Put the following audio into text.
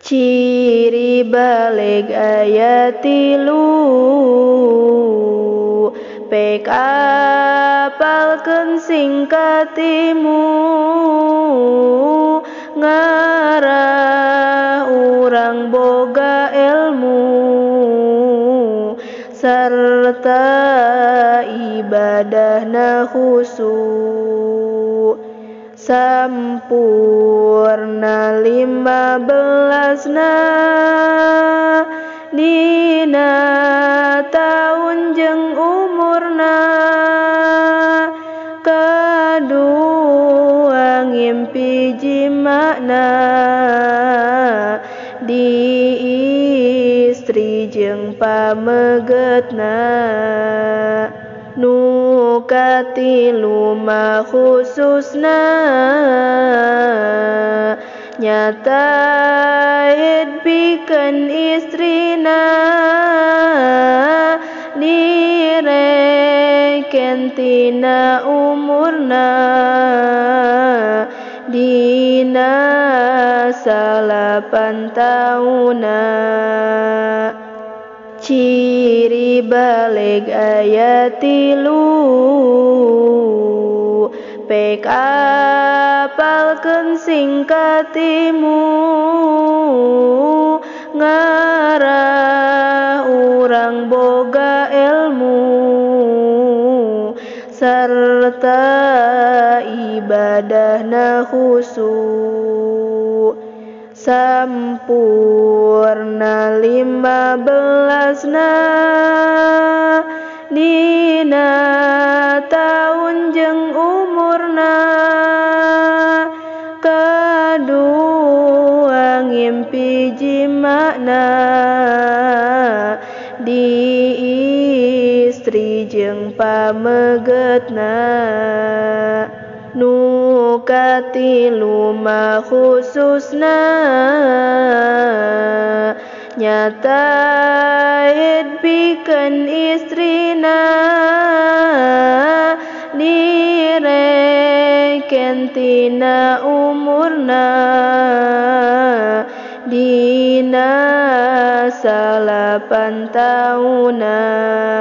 Ciri balik ayat 3 pek apalkeun singkatimu ngarah urang boga ilmu sarta ibadahna khusyuk sampurna 15na dina taun jeung umurna kadua ngimpi jimana di istri jeung pamegetna nu katilu mah khususna nyata pikeun istrina direken tina umurna dina 8 tauna. Ciri balik ayat 3 pek apalkeun singkatimu ngarah urang boga ilmu sarta ibadahna khusyuk sampurna 15na dina taun jeung umurna kadua ngimpi jimana di istri jeung pamegetna nu katilu mah khususna nyata pikeun istrina direken tina umurna dina 8 tauna.